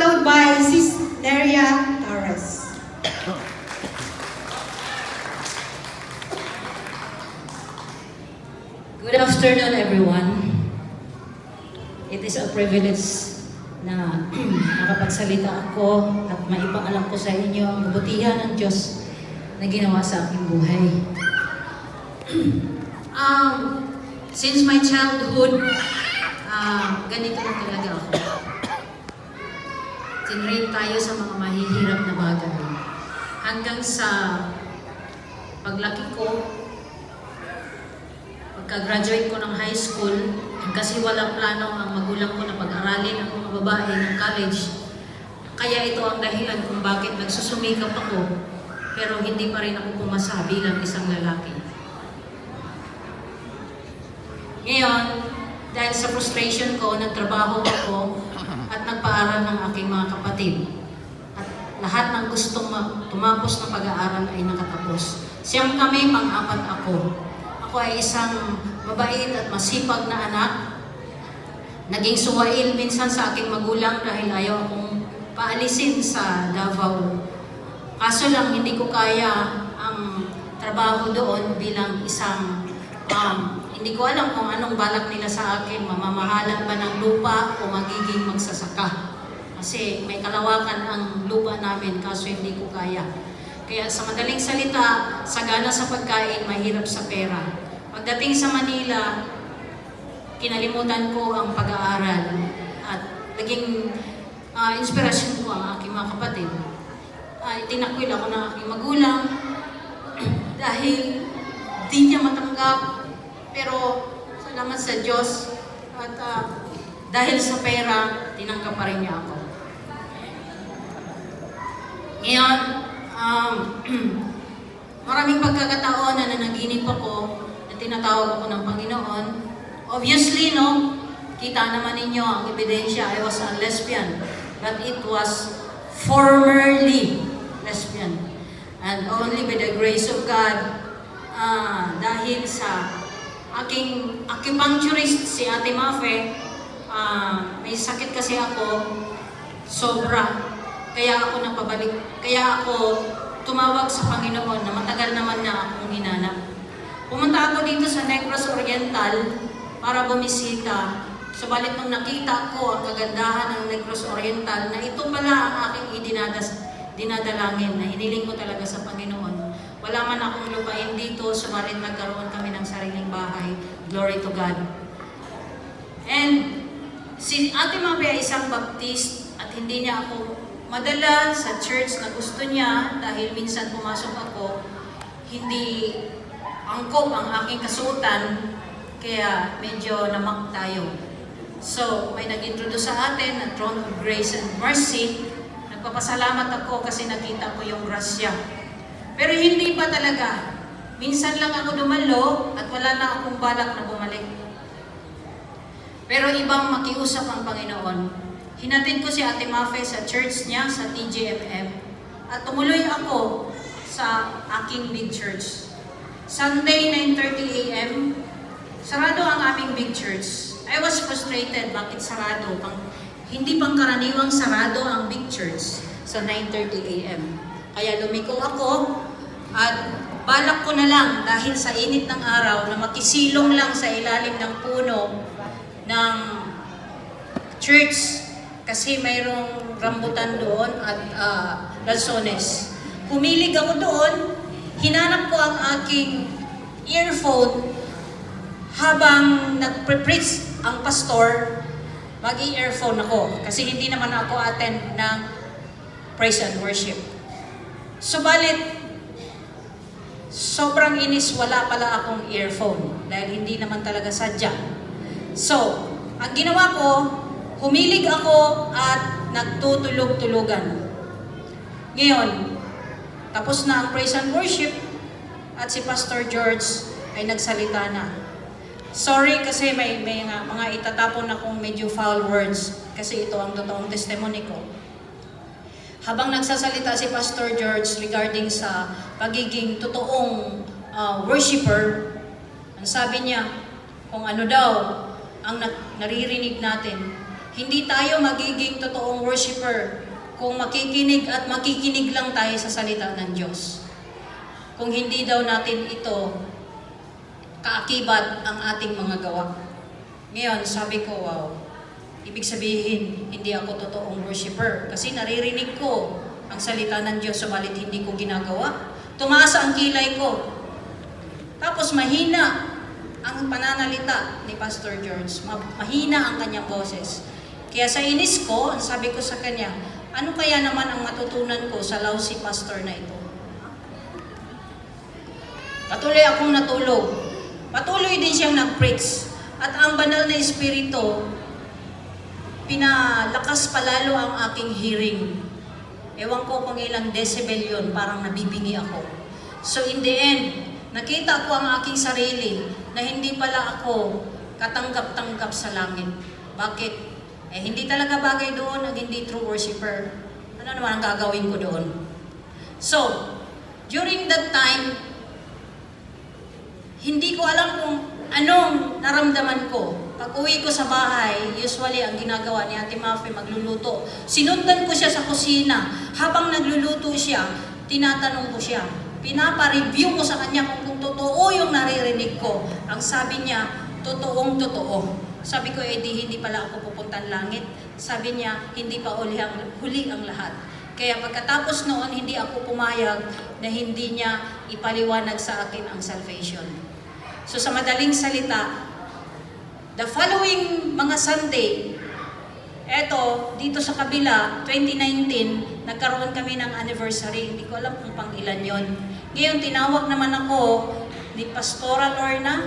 followed by Sis Neria Torres. Good afternoon, everyone. It is a privilege na makapagsalita ako at maipaalam ko sa inyo ang kabutihan ng Diyos na ginawa sa aking buhay. Since my childhood, ganito na talaga ako. Tinrain tayo sa mga mahihirap na bagay. Hanggang sa paglaki ko, pagka-graduate ko ng high school, kasi walang plano ang magulang ko na pag-aralin ang mga babae ng college. Kaya ito ang dahilan kung bakit nagsusumikap ako, pero hindi pa rin ako pumasa bilang isang lalaki. Ngayon, dahil sa frustration ko, nagtrabaho ako at nagpaaral ng aking mga kapatid. At lahat ng gustong tumapos ng pag-aaral ay nakatapos. Siyang kami, pang-apat ako. Ako ay isang mabait at masipag na anak. Naging suwail minsan sa aking magulang dahil ayaw akong paalisin sa Davao. Kaso lang, hindi ko kaya ang trabaho doon bilang isang hindi ko alam kung anong balak nila sa akin, mamamahalan ba ng lupa o magiging magsasaka. Kasi may kalawakan ang lupa namin, kaso hindi ko kaya. Kaya sa madaling salita, sagana sa pagkain, mahirap sa pera. Pagdating sa Manila, kinalimutan ko ang pag-aaral at naging inspirasyon ko ang aking mga kapatid. Tinakwil ako ng aking magulang dahil di niya matanggap. Pero salamat sa Diyos at dahil sa pera, tinanggap pa rin niya ako. Ngayon, maraming pagkakataon na nanaginip ako na tinatawag ako ng Panginoon. Obviously, no, kita naman ninyo ang ebidensya, I was a lesbian, but it was formerly lesbian. And only by the grace of God, dahil sa aking acupuncturist, si Ate Mafe, may sakit kasi ako, sobra. Kaya ako napabalik, kaya ako tumawag sa Panginoon na matagal naman na akong hinanap. Pumunta ako dito sa Negros Oriental para bumisita. Subalit nung nakita ko ang kagandahan ng Negros Oriental, na ito pala ang aking dinadalangin, na hiniling ko talaga sa Panginoon. Wala man akong lupain dito, subalit nagkaroon kami ng sariling bahay. Glory to God. And si Ate Mabe ay isang Baptist at hindi niya ako madala sa church na gusto niya dahil minsan pumasok ako, hindi angkop ang aking kasuotan, kaya medyo namak tayo. So, may nag-introduce sa atin na Throne of Grace and Mercy. Nagpapasalamat ako kasi nakita ko yung grasya. Pero hindi pa talaga. Minsan lang ako dumalo at wala na akong balak na bumalik. Pero ibang makiusap ang Panginoon. Hinatid ko si Ate Mafe sa church niya, sa TGFM. At tumuloy ako sa aking big church. Sunday, 9:30 a.m., sarado ang aming big church. I was frustrated, bakit sarado? Hindi pangkaraniwang sarado ang big church sa 9:30 a.m. Kaya lumiko ako at balak ko na lang dahil sa init ng araw na makisilong lang sa ilalim ng puno ng church kasi mayroong rambutan doon at lansones. Pumilig ako doon, hinanap ko ang aking earphone habang nagpe-preach ang pastor, mag-i-earphone ako kasi hindi naman ako attend ng praise and worship. Subalit, sobrang inis, wala pala akong earphone dahil hindi naman talaga sadya. So, ang ginawa ko, humilig ako at nagtutulog-tulugan. Ngayon, tapos na ang praise and worship at si Pastor George ay nagsalita na. Sorry kasi may mga itatapon akong medyo foul words kasi ito ang totoong testimony ko. Habang nagsasalita si Pastor George regarding sa pagiging totoong worshiper, ang sabi niya, kung ano daw ang naririnig natin, Hindi tayo magiging totoong worshiper kung makikinig at makikinig lang tayo sa salita ng Diyos. Kung hindi daw natin ito kaakibat ang ating mga gawa. Ngayon, sabi ko, wow, ibig sabihin, hindi ako totoong worshiper kasi naririnig ko ang salita ng Diyos, subalit hindi ko ginagawa. Tumaas ang kilay ko. Tapos mahina ang pananalita ni Pastor George. Mahina ang kanyang boses. Kaya sa inis ko, ang sabi ko sa kanya, ano kaya naman ang matutunan ko sa lousy pastor na ito? Patuloy akong natulog. Patuloy din siyang nag-preach. At ang banal na espiritu, pinalakas palalo ang aking hearing. Ewan ko kung ilang decibel yun, parang nabibingi ako. So in the end, nakita ko ang aking sarili na hindi pala ako katanggap-tanggap sa langit. Bakit? Hindi talaga bagay doon ang hindi true worshiper. Ano naman ang gagawin ko doon? So, during that time, hindi ko alam kung anong naramdaman ko. Pag uwi ko sa bahay, usually ang ginagawa ni Ate Mafe magluluto. Sinundan ko siya sa kusina. Habang nagluluto siya, tinatanong ko siya. Pinapa-review ko sa kanya kung totoo yung naririnig ko. Ang sabi niya, totoong totoo. Sabi ko, hindi pala ako pupuntan langit. Sabi niya, hindi pa huli ang lahat. Kaya pagkatapos noon, hindi ako pumayag na hindi niya ipaliwanag sa akin ang salvation. So sa madaling salita, the following mga Sunday, eto, dito sa kabila, 2019, nagkaroon kami ng anniversary. Hindi ko alam kung pang ilan yon. Ngayon, tinawag naman ako ni Pastora Lorna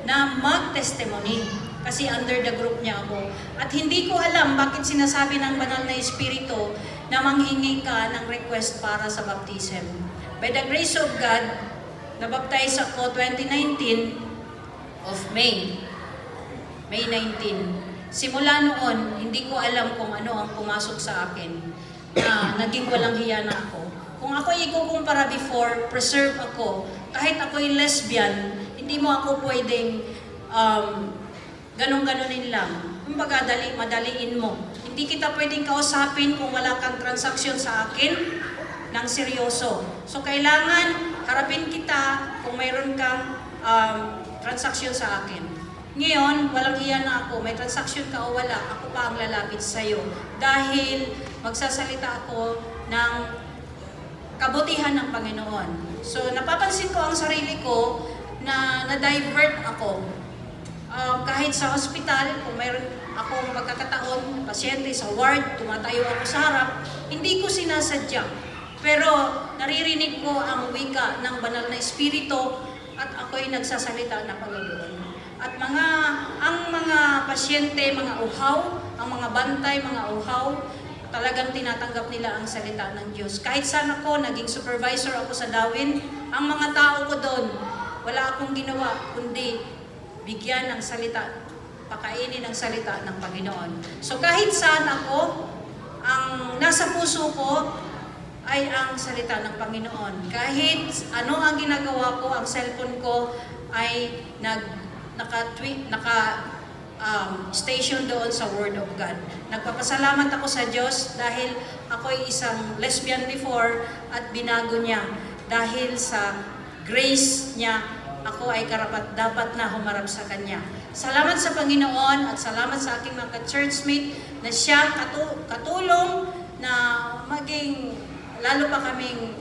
na mag-testimony. Kasi under the group niya ako. At hindi ko alam bakit sinasabi ng banal na espiritu na manghingi ka ng request para sa baptism. By the grace of God, nabaptize ako 2019 of May 19. Simula noon, hindi ko alam kung ano ang pumasok sa akin. Naging walang hiya na ako. Kung ako ikukumpara before, preserve ako. Kahit ako'y lesbian, hindi mo ako pwedeng ganun-ganunin lang. Kumbaga, madaliin mo. Hindi kita pwedeng kausapin kung wala kang transaksyon sa akin ng seryoso. So, kailangan harapin kita kung mayroon kang transaksyon sa akin. Ngayon, walang iya na ako. May transaksyon ka o wala, ako pa ang lalapit sa'yo. Dahil magsasalita ako ng kabutihan ng Panginoon. So, napapansin ko ang sarili ko na na-divert ako. Kahit sa hospital, kung mayroon akong pagkakataon, pasyente sa ward, tumatayo ako sa harap, hindi ko sinasadya. Pero naririnig ko ang wika ng banal na espiritu at ako'y nagsasalita na Panginoon. At ang mga pasyente, mga uhaw, ang mga bantay, mga uhaw, talagang tinatanggap nila ang salita ng Diyos. Kahit saan ako, naging supervisor ako sa Dawin, ang mga tao ko doon, wala akong ginawa, kundi bigyan ng salita, pakainin ng salita ng Panginoon. So kahit saan ako, ang nasa puso ko ay ang salita ng Panginoon. Kahit ano ang ginagawa ko, ang cellphone ko ay station doon sa Word of God. Nagpapasalamat ako sa Diyos dahil ako'y isang lesbian before at binago niya. Dahil sa grace niya, ako ay karapat-dapat na humarap sa Kanya. Salamat sa Panginoon at salamat sa aking mga churchmate na siya katulong na maging lalo pa kaming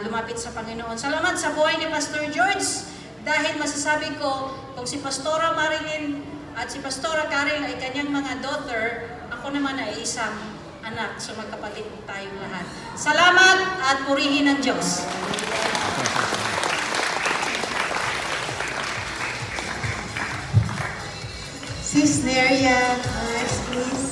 lumapit sa Panginoon. Salamat sa buhay ni Pastor George dahil masasabi ko kung si Pastora Marilyn at si Pastora Karel ay kanyang mga daughter, ako naman ay isang anak. So magkapatid tayong lahat. Salamat at purihin ng Diyos. Sis Neria, next please.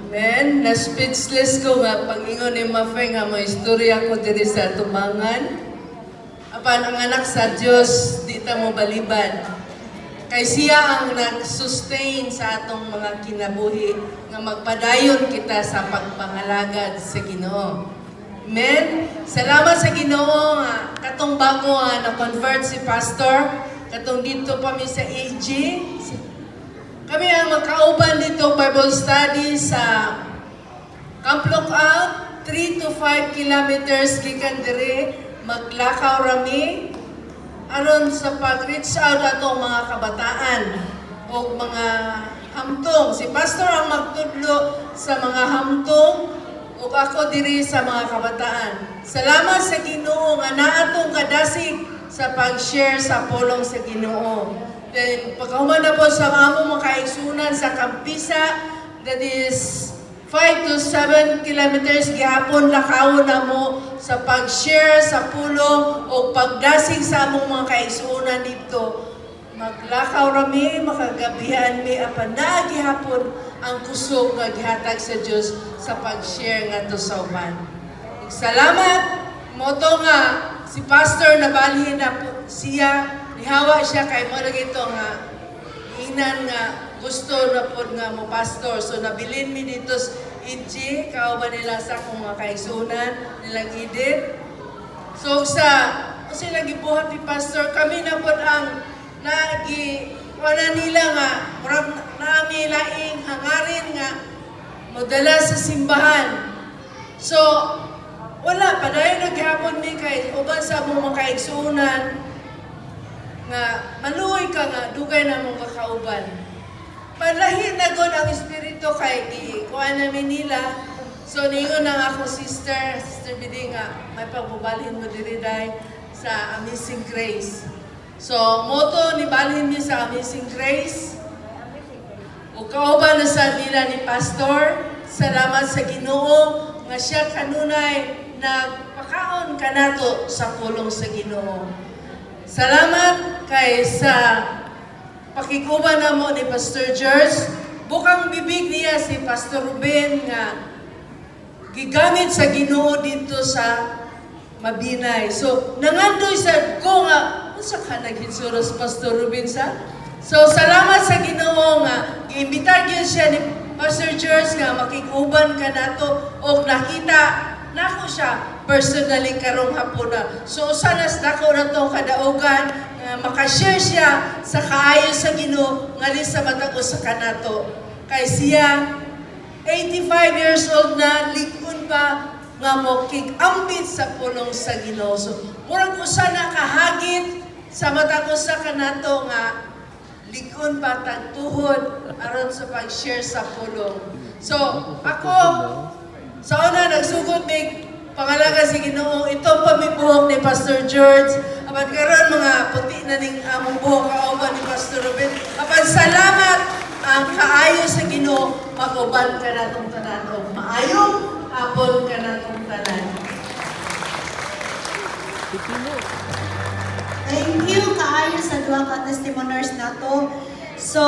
Men, na-speechless ko nga pag-ingon ni Mafe nga may istorya ko diri sa Tumangan. Apan ang anak sa Diyos, di ta mo baliban. Kay siya ang nag-sustain sa atong mga kinabuhi nga magpadayon kita sa pagpangalagad sa Ginoo. Men, salamat sa Ginoo nga katong bago na-convert si Pastor. katong dito pa mi sa AG. Kami ang magkauban dito Bible study sa Camp Lookout, 3 to 5 kilometers gikan dire, maglakaw rami aron sa pag-reach out atong mga kabataan o mga hamtong. Si pastor ang magtudlo sa mga hamtong o ako diri sa mga kabataan. Salamat sa Ginoo nga naatong kadasig sa pag-share sa pulong sa Ginoo. Then, pagkahuman na po sa among mga kaigsunan sa Campisa, that is 5 to 7 kilometers, gihapon lakawon na mo sa pag-share sa pulong o pagdasig sa among mga kaigsunan dito. Maglakaw rami, makagabihan mi, apan na gihapon ang kusog nga gihatag sa Dios sa pag-share ngadto sa uban. Salamat moto nga si pastor nabalhin na po siya, nihawa siya kay mo lagi ito nga inan nga gusto na po nga mo pastor. So nabilin mi dito sa EG, kauban nila sa akong mga kaigsunan nilang edit. So kasi lagi buhat ni pastor, kami na po ang wala nila nga, murag naami laing hangarin nga modala sa simbahan. So, wala, padayon naghapon ni kay uban sa mong mga kaigsunan nga maluoy ka nga, dugay na mong kakauban. Palahi na god ang espiritu kay kuha namin nila. So, ningon ang ako Sister Biding nga, may pagbubalhin mo diri day sa Amazing Grace. So, moto ni balhin niya sa Amazing Grace. O kauban na sa nila ni Pastor. Salamat sa Ginoo nga siya kanunay nagpakaon kanato sa pulong sa Ginoo. Salamat kay sa pakikuban na mo ni Pastor George. Bukang bibig niya si Pastor Ruben nga gigamit sa Ginoo dito sa Mabinay. So, nangandoy sa ko nga sa ka naghitsuro sa Pastor Ruben sa? So, salamat sa Ginoo nga giimbitar gyud siya ni Pastor George nga makikuban ka nato o nakita nako siya personally karong hapon na. So, sanas nako na to kadaugan makashare siya sa kaayo sa Ginoo ngali sa matag usa kanato. Kay siya 85 years old na, likon pa nga mo kig-ambit sa pulong sa Ginoo. So, murag usa na kahagit sa matag usa kanato nga likon pa tagtuhod aron sa pag-share sa pulong. So, ako sa una nagsugod mig pangalaga sa Ginoo, ito pamibuhok ni Pastor George. Apan karon mga puti na ning among buhok kauban ni Pastor Ruben. Apan salamat ang kaayo sa Ginoo, maguban ka natong tanan o maayong hapon ka natong tanan. Thank you kaayo sa duha ka testimonies nato. So,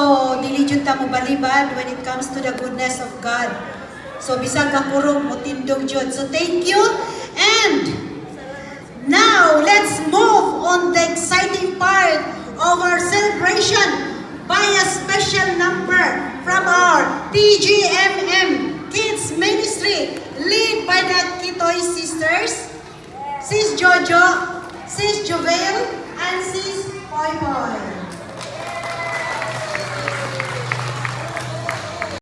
dili jud ta mo balibad when it comes to the goodness of God. So, bisag ka kurog mo tindog jud. So, thank you. And now, let's move on the exciting part of our celebration by a special number from our TGMM Kids Ministry, led by the Kitoy sisters, Sis Jojo, Sis Jovel, and Sis Poy Poy.